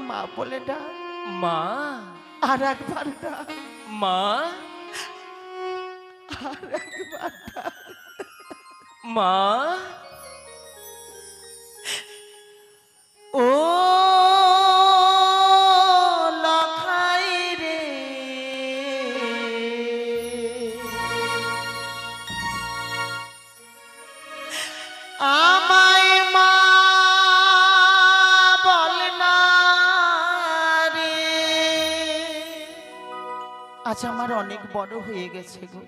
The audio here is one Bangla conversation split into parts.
মা বলে ডাক, মা। আর একবার ডাক, মা। আর একবার ডাক। মা। ও লখাই রে, আমায় মা বল না রে। আজ আমার অনেক বড় হয়ে গেছে গো।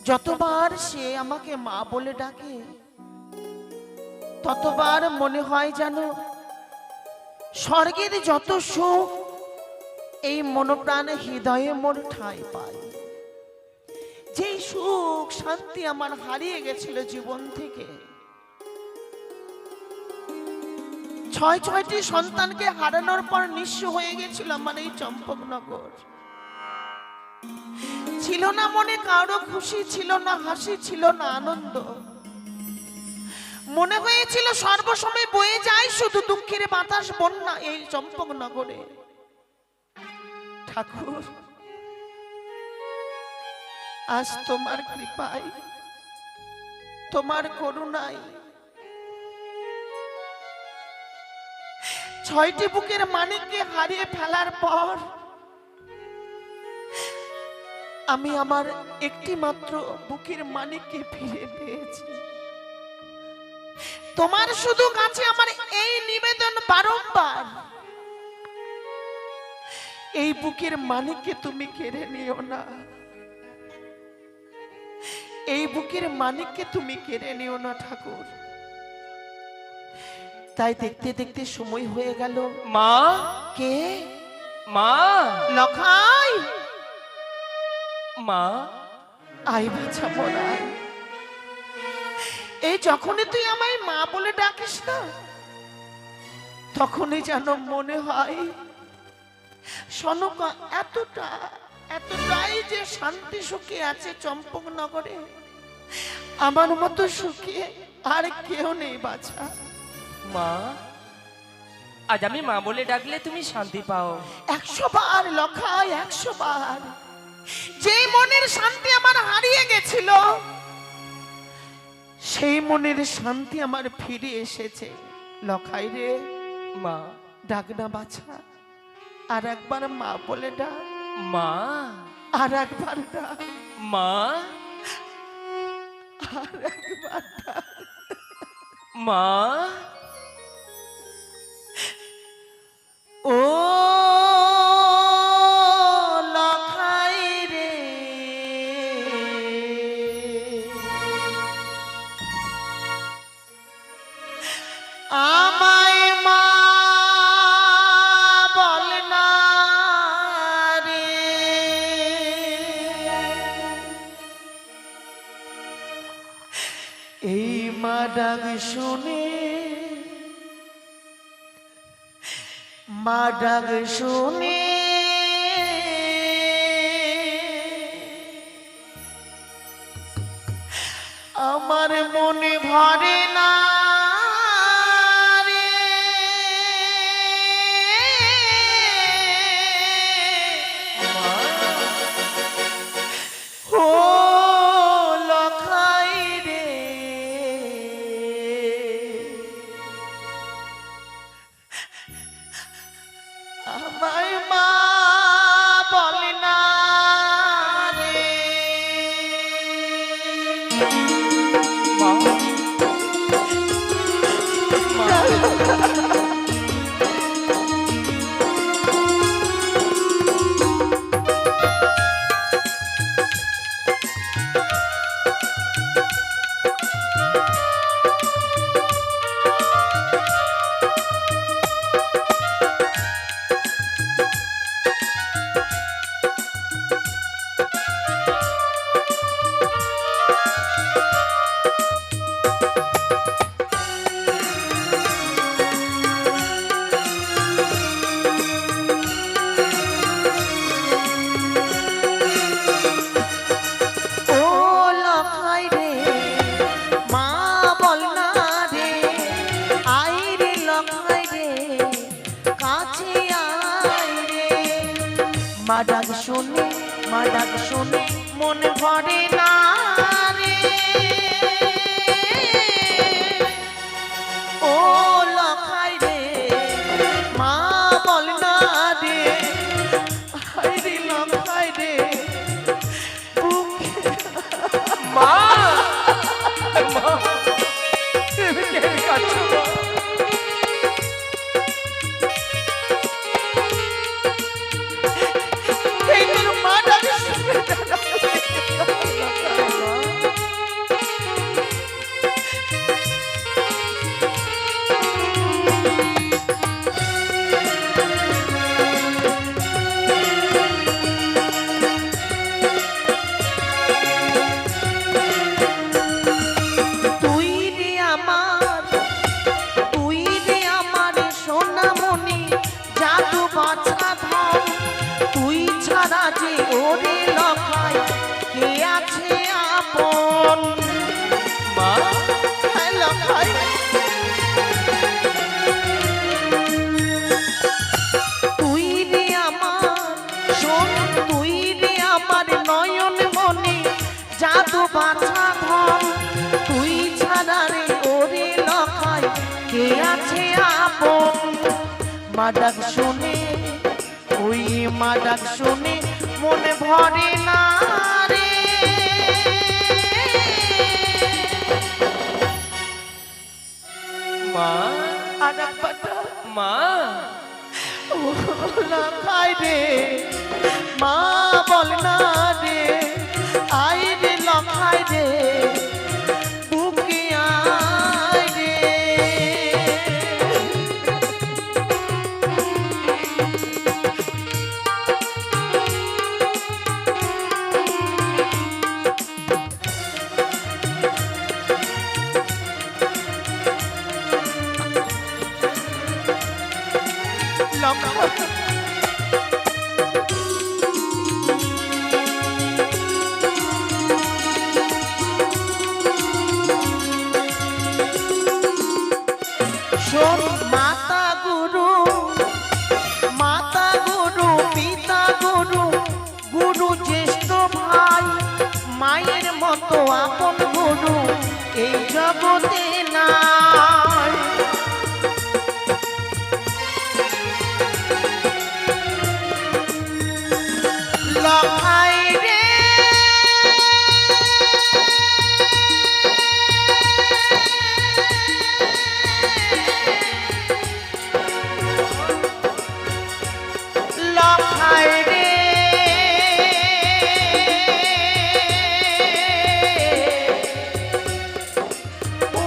যতবার সে আমাকে মা বলে ডাকে ততবার মনে হয় যেন স্বর্গের যত সুখ এই মনপ্রাণে হৃদয়ে মোর ঠাঁই পায়। যেই সুখ শান্তি আমার হারিয়ে গেছিল জীবন থেকে, ছয়টি সন্তানকে হারানোর পর নিঃস্ব হয়ে গেছিল আমার এই চম্পকনগর। ছিল না মনে কারো খুশি, ছিল না হাসি, ছিল না আনন্দ। মনে হয়েছিল সর্বসময় বয়ে যায় শুধু দুঃখের বাতাস বন্যা এই চম্পকনগরে। ঠাকুর, আজ তোমার কৃপায়, তোমার করুণায় ছয়টি বুকের মানিককে হারিয়ে ফেলার পর আমি আমার একটি মাত্র বুকের মানিককে ফিরে পেয়েছি। তোমার শুধু কাছে আমার এই নিবেদন বারংবার, এই বুকের মানিককে তুমি কেড়ে নিও না, এই বুকের মানিককে তুমি কেড়ে নিও না ঠাকুর। তাই দেখতে দেখতে সময় হয়ে গেল। মা। কে? মা। লখাই। মা। আই বাছা মরাই, এই যখনই তুই আমায় মা বলে ডাকিস না, তখনই যেন মনে হয় সনকা এতটাই যে শান্তি সুখে আছে চম্পকনগরে, আমার মতো সুখে আর কেউ নেই বাছা। মা, আজ আমি মা বলে ডাকলে তুমি শান্তি পাও। 100 বার লখাই, 100 বার। যে মনের শান্তি আমার হারিয়ে গেছিল, সেই মনের শান্তি আমার ফিরে এসেছে। লখাই রে, মা ডাক না বাছা, আর একবার মা বলে ডাক। মা। আর একবার ডাক। মা। আর একবার ডাক। মা। ও লখাই রে, আমায় মা বল না রে। এই মা ডাক শুনে, মা ডাক শুনে আমার মনে ভরে না রে। ও লখাই রে, আমায় মা বলে না রে। মা। মা ডাক শুনে মন ভরে না রে ও লখাই রে মা বল না রে হাই রে লখাই রে মা মা তুমি কেন কাঁদছো মা? এই তোর মা ডাক শুনে জাদু বাছা ধন তুই ছাড়া রে ওরে লখাই কে আছে আপন মা ডাক শুনে ওই মা ডাক শুনে মনে ভরে না রে মা আডাক পাটা মা ও লখাই রে মা বল না রে আই রে লখাই রে বুকে আই রে লখাই মাতা গুরু পিতা গুরু গুরু জ্যেষ্ঠ ভাই মায়ের মতো আপন গুরু এই জগতে নাই লখাই রে লখাই রে ও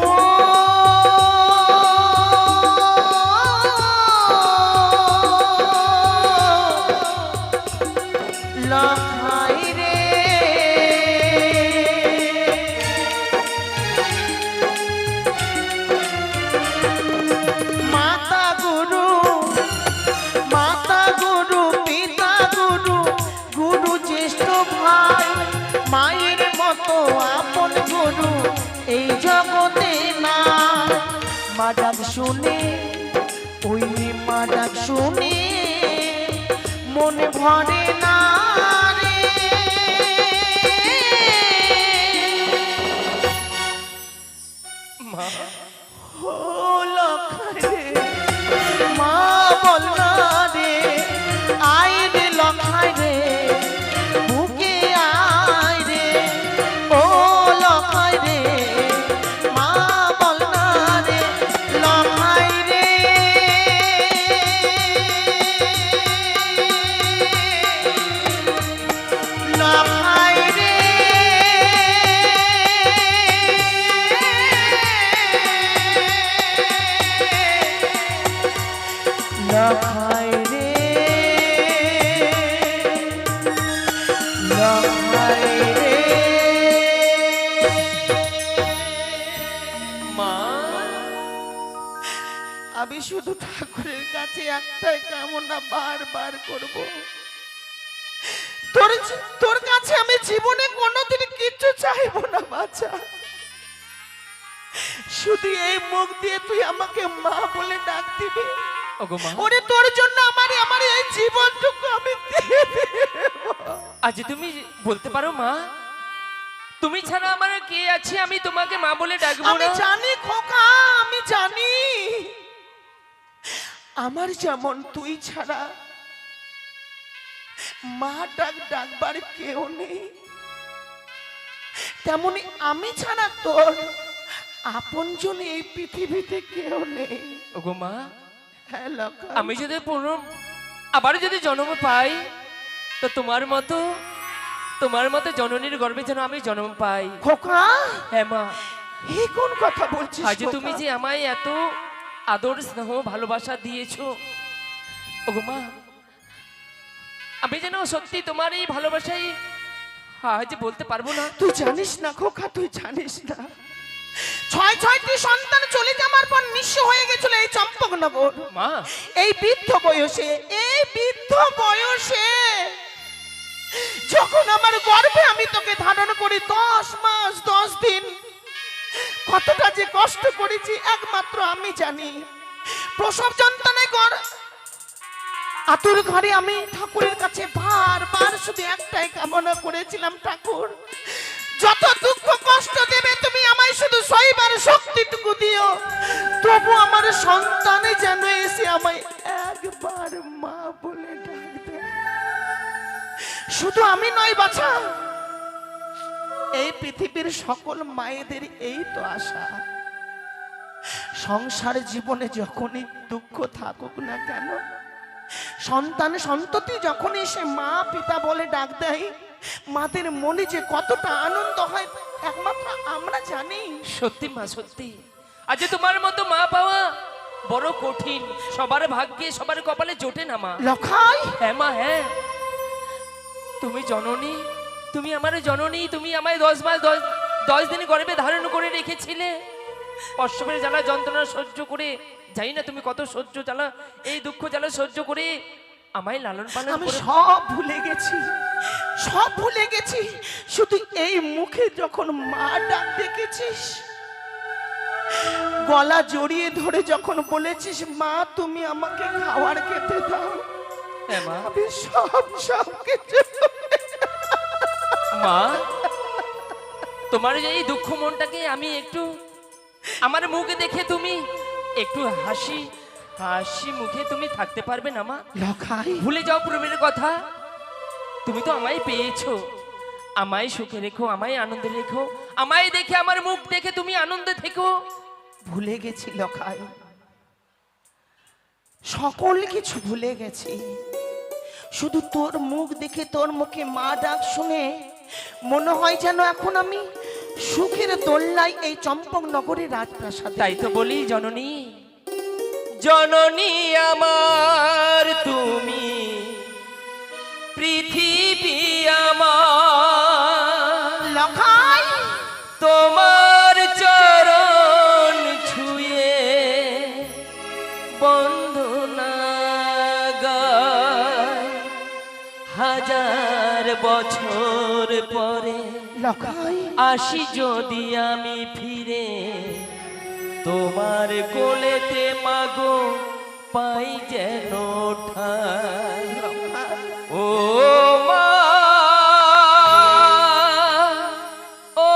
লখাই রে মাতা গুরু পিতা গুরু গুরু জ্যেষ্ঠ ভাই মায়ের মতো আপন গুরু এই জগতে না মা ডাক শুনে ওই মা ডাক শুনে মনে ভরে না রে মা ও লখাই রে মা বল না রে আই রে লখাই রে বুকে আই রে ও লখাই রে মা বল না রে লখাই রে লখাই রে লখাই রে লখাই রে মা আমি শুধু ঠাকুরের কাছে একটাই কামনা বারবার করব তোর কাছে আমি জীবনে কোনোদিন কিচ্ছু চাইবো না বাছা শুধু এই মুখ দিয়ে তুই আমাকে মা বলে ডাক দিবি ওগো মা, ওরে তোর জন্য আমার এই জীবনটুকু আমি দিয়ে দেব। আজ তুমি বলতে পারো মা, তুমি ছাড়া আমার কে আছে? আমি তোমাকে মা বলে ডাকবো আমি না? জানি খোকা, আমি জানি আমার যেমন তুই ছাড়া মা ডাকবার কেউ নেই, তেমনি আমি ছাড়া তোর আপনজন এই পৃথিবীতে কেউ নেই। ওগো মা, হ্যাঁ লক্ষা, আমি যদি আবার যদি জন্ম পাই, তো তোমার মতো জননীর গর্ভে যেন আমি জন্ম পাই। খোকা, হ্যাঁ মা, এই কোন কথা বলছিস? আজ তুমি যে আমায় এত আদর স্নেহ ভালোবাসা দিয়েছো, ওগো মা, আমি যেন সত্যি তোমার এই ভালোবাসাই আজ বলতে পারবো না। তুই জানিস না খোকা, তুই জানিস না, ছয়টি সন্তান চলে যাওয়ার পর নিঃস্ব হয়ে গেছিল এই চম্পকনগর। মা, এই বৃদ্ধ বয়সে যখন আমার গর্ভে আমি তোকে ধারণ করি 10 মাস 10 দিন, কতটা যে কষ্ট করেছি একমাত্র আমি জানি। প্রসব যন্ত্রণায় আতুর ঘরে আমি ঠাকুরের কাছে বারবার শুধু একটাই কামনা করেছিলাম, ঠাকুর যত দুঃখ কষ্ট দেবে তুমি আমায় শুধু সইবার শক্তিটুকু দিও, তবু আমার সন্তানে যেন এসে আমায় একবার মা বলে ডাক দেয়। শুধু আমি নয় বাছা, এই পৃথিবীর সকল মায়েদের এই তো আশা, সংসার জীবনে যখনই দুঃখ থাকুক না কেন, সন্তান সন্ততি যখন এসে মা পিতা বলে ডাক দেয়, মাদের মনে যে কতটা আনন্দ হয় একমাত্র আমরা জানি। সত্যি মা, সত্যি আজ তোমার মতো মা পাওয়া বড় কঠিন, সবার ভাগ্যে সবার কপালে জোটে না মা। লখাই, হ্যাঁ মা, হ্যাঁ, তুমি জননী, তুমি আমার জননী, তুমি আমায় 10 মাস 10 দিন গর্ভে ধারণ করে রেখেছিলে। প্রসবের জ্বালা যন্ত্রণা সহ্য করে, জানি না তুমি কত সহ্য জ্বালা, এই দুঃখ জ্বালা সহ্য করে আমায় লালন পালন আমি করে। সব ভুলে গেছি, শুধু এই মুখে যখন মা ডাক দেখেছিস, গলা জড়িয়ে ধরে যখন বলেছিস মা তুমি আমাকে খাবার খেতে দাও, হ্যাঁ মা, আমি সব কিছু মা, তোমার এই দুঃখ মনটাকে আমি একটু আমার মুখে দেখে তুমি একটু হাসি মুখে তুমি থাকতে পারবে না মা? লখাই, ভুলে যাও পূর্বের কথা, তুমি তো আমায় পেয়েছো, আমায় সুখে রেখো, আমায় আনন্দে রেখো, আমায় দেখে আমার মুখ দেখে তুমি আনন্দে থেকো। ভুলে গেছি লখাই, সকল কিছু ভুলে গেছি, শুধু তোর মুখ দেখে তোর মুখে মা ডাক শুনে মনে হয় যেন এখন আমি সুখের দোল্লায় এই চম্পকনগরের রাজপ্রাসাদে। তাই তো বলি জননী, জননী আমার তুমি, পৃথিবী আমার, লখাই, তোমার চরণ ছুঁয়ে বন্দনা গায়, হাজার বছর পরে লখাই, আসি যদি আমি ফিরে, তোমার কোলেতে মাগো পাই যেন ঠাঁই। ও মা, ও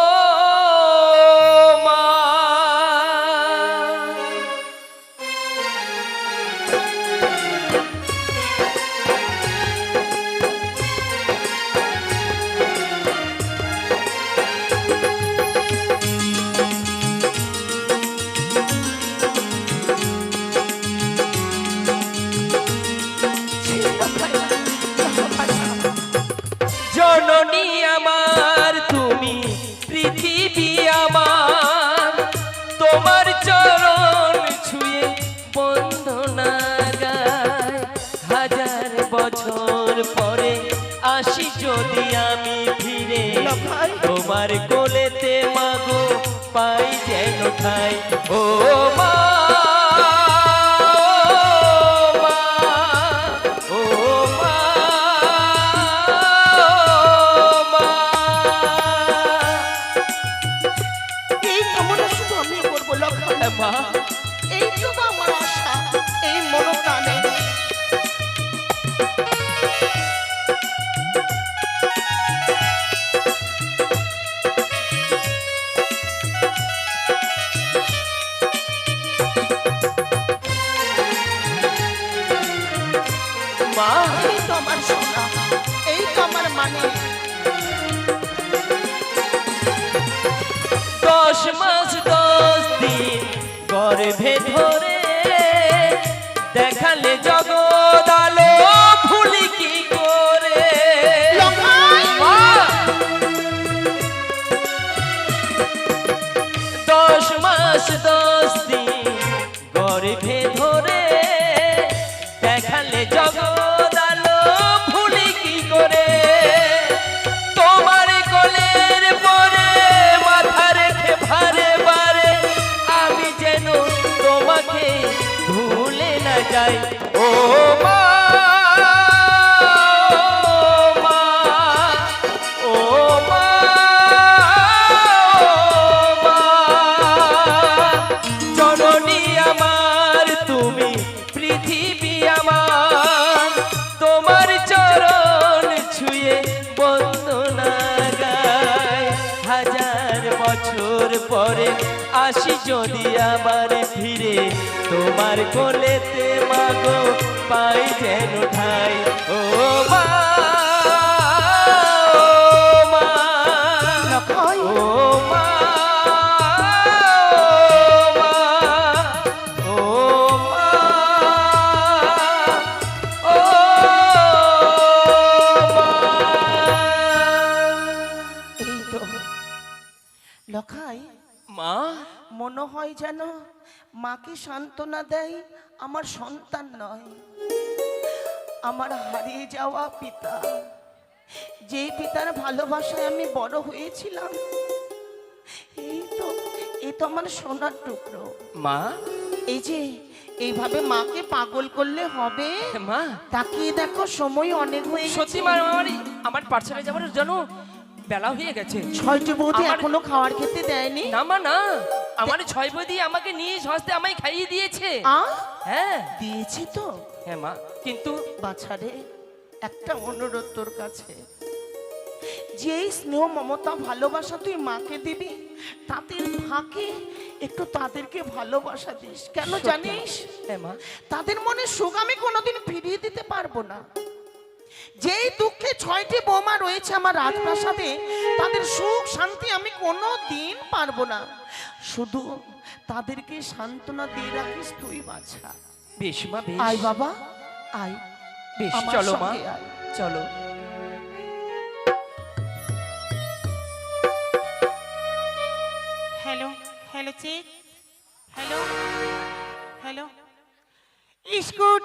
মা, জননী আমার তুমি, পৃথিবী আমার, তোমার চরণ ছুঁয়ে বন্দনা গায়, হাজার বছর পরে আসি যদি আমি ফিরে, তোমার কোলেতে মাগো পাই যেন ঠাই। ও মা, ও মা, এই কামনা শুধু আমি করবো লখাই, মা, এই তো আমার আশা, এই মনোকামনা মা এই তো আমার সোনা, এই তো আমার মানে। 10 মাস 10 দিন গর্ভে ধরে দেখালে জগৎ আলো ভুলি কি করে। মা 10 মাস 10 দিন গর্ভে ধরে দেখালে জগৎ আলো ভুলি কি করে। তোমার কোলের পরে মাথা রেখে ভারে বারে আমি যেন তোমাকে ভুলে না যাই। ও মা ও মা জননী আমার তুমি পৃথিবী আমার, তোমার চরণ ছুঁয়ে বন্দনা গাই। 1000 বছর পরে আসি যদি আবার ফিরে তোমার কোলেতে মাগো পাই যেন ঠাই। ও মা লক্ষয়, ও মা ও মা ও মা। এই তো লক্ষয়, মা মনে হয় যেন মাকে সান্ত্বনা দেয় আমার সন্তান নয়, আমার হারিয়ে যাওয়া পিতা, যে পিতার ভালোবাসায় আমি বড় হয়েছিলাম। এই তো আমার সোনার টুকরো। মা এই যে এইভাবে মাকে পাগল করলে হবে? মা তাকিয়ে দেখো, সময় অনেক হয়ে সত্যি গেছে। মা আমার পাঠশালায় যাবার জন্য বেলা হয়ে গেছে। 6টি বৌদি আমার- এখনো খাওয়ার খেতে দেয়নি। না মা না, আমার 6 বৌদি আমাকে নিয়ে হস্তে আমায় খাইয়ে দিয়েছে। হ্যাঁ দিয়েছি তো। হ্যাঁ মা, কিন্তু বাছারে, একটা অনুরোধ তোর কাছে, যেই স্নেহ মমতা ভালোবাসা তুই মাকে দিবি, তাদের ফাঁকে একটু তাদেরকে ভালোবাসা দিস। কেন সত্যি। জানিস? হ্যাঁ মা, তাদের মনে সুখ আমি কোনোদিন ফিরিয়ে দিতে পারবো না। যেই দুঃখে 6টি বৌমা রয়েছে আমার রাজপ্রাসাদে, তাদের সুখ শান্তি আমি কোনো দিন পারবো না। শুধু তাদেরকে সান্ত্বনা দিয়ে রাখিস তুই বাছা। বেশ মা বেশ। আয় বাবা, আয়। বেশ আমার চলো মা, সঙ্গে আয়। চলো। Hello hello check hello hello scooty